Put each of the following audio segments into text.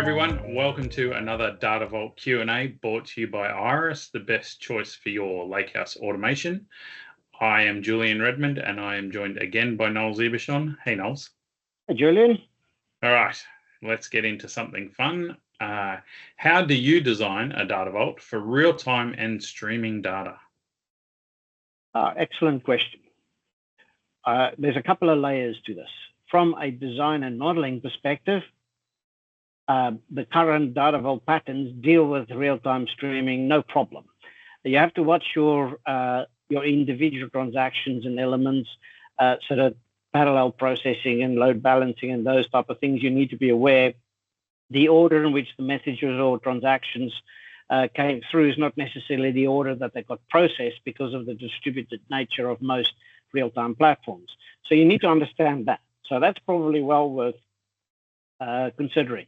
everyone. Welcome to another Data Vault Q&A brought to you by Iris, the best choice for your lakehouse automation. I am Julien Redmond, and I am joined again by Nols Ebersohn. Hey, Nols. Hey, Julien. All right, let's get into something fun. How do you design a Data Vault for real-time and streaming data? Excellent question. There's a couple of layers to this. From a design and modeling perspective, the current Data Vault patterns deal with real-time streaming, no problem. You have to watch your individual transactions and elements, sort of parallel processing and load balancing and those type of things. You need to be aware the order in which the messages or transactions came through is not necessarily the order that they got processed because of the distributed nature of most real-time platforms. So you need to understand that. So that's probably well worth considering.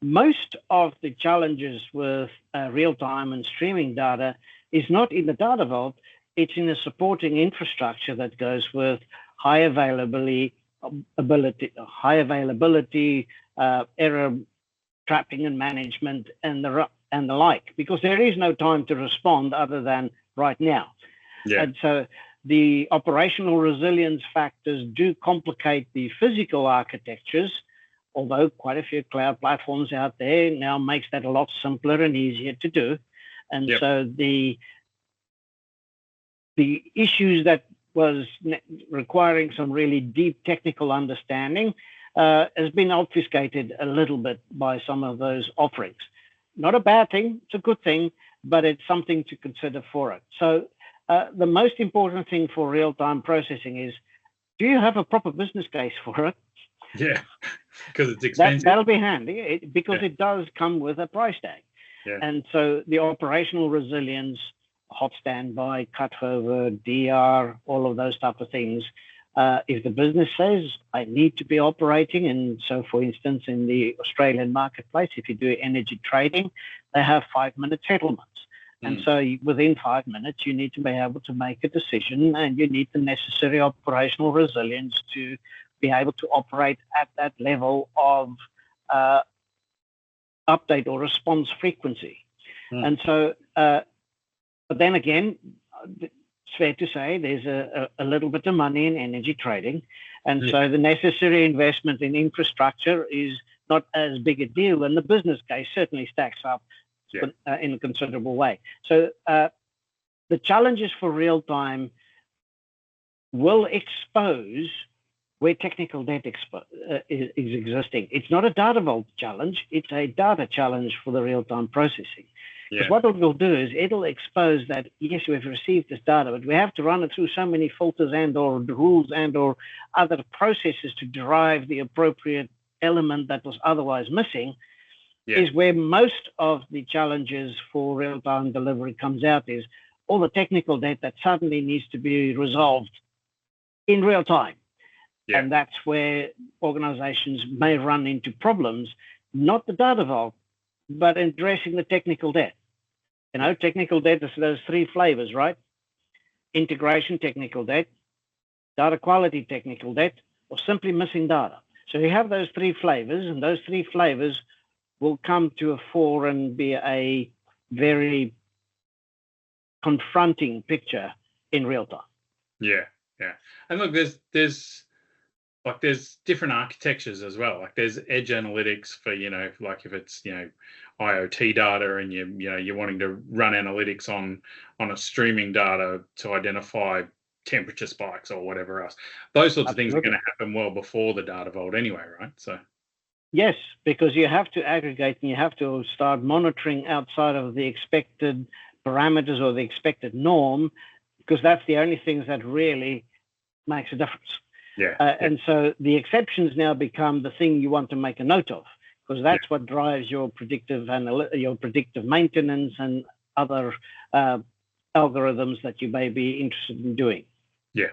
Most of the challenges with real-time and streaming data is not in the Data Vault, it's in the supporting infrastructure that goes with high availability, error trapping and management, and the like, because there is no time to respond other than right now. Yeah. And so the operational resilience factors do complicate the physical architectures, although quite a few cloud platforms out there now makes that a lot simpler and easier to do. And so the issues that was requiring some really deep technical understanding has been obfuscated a little bit by some of those offerings. Not a bad thing, it's a good thing, but it's something to consider for it. So the most important thing for real-time processing is, do you have a proper business case for it? Yeah, because it's expensive. That'll be handy because it does come with a price tag. Yeah. And so the operational resilience, hot standby, cutover, DR, all of those type of things, if the business says, I need to be operating, and so for instance, in the Australian marketplace, if you do energy trading, they have 5-minute settlements. And so within 5 minutes, you need to be able to make a decision, and you need the necessary operational resilience to be able to operate at that level of update or response frequency. And so, but then again, it's fair to say there's a little bit of money in energy trading. And so the necessary investment in infrastructure is not as big a deal, and the business case certainly stacks up in a considerable way. So the challenges for real-time will expose where technical debt is existing. It's not a Data Vault challenge, it's a data challenge for the real-time processing. Because what it will do is it'll expose that, yes, we've received this data, but we have to run it through so many filters and or rules and or other processes to derive the appropriate element that was otherwise missing, is where most of the challenges for real-time delivery comes out, is all the technical debt that suddenly needs to be resolved in real time. And that's where organizations may run into problems, not the Data Vault, but addressing the technical debt. You know, technical debt is those 3 flavors, right? Integration technical debt, data quality technical debt, or simply missing data. So you have those 3 flavors, and those 3 flavors will come to a fore and be a very confronting picture in real time. Yeah. And look, there's different architectures as well. Like there's edge analytics for, like if it's, IoT data and you're wanting to run analytics on a streaming data to identify temperature spikes or whatever else. Those sorts of things are going to happen well before the Data Vault anyway, right? So yes, because you have to aggregate and you have to start monitoring outside of the expected parameters or the expected norm, because that's the only things that really makes a difference. And so the exceptions now become the thing you want to make a note of, because that's what drives your predictive maintenance and other algorithms that you may be interested in doing. Yeah,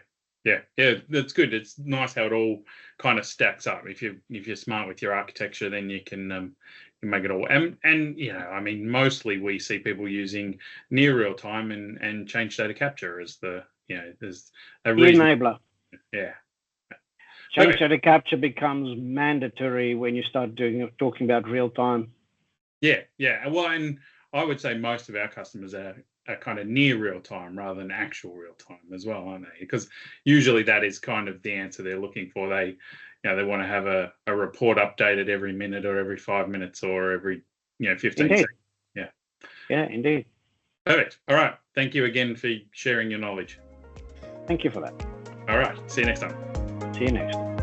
that's good. It's nice how it all kind of stacks up. If you're smart with your architecture, then you can make it all. And I mean, mostly we see people using near real time and change data capture as the there's a reason. Enabler. Yeah. change data capture becomes mandatory when you start talking about real time. Yeah. Well, and I would say most of our customers are kind of near real time rather than actual real time as well, aren't they? Because usually that is kind of the answer they're looking for. They want to have a report updated every minute or every 5 minutes or every 15 Indeed. seconds. Yeah, indeed. Perfect. All right. Thank you again for sharing your knowledge. Thank you for that. All right. See you next time. See you next.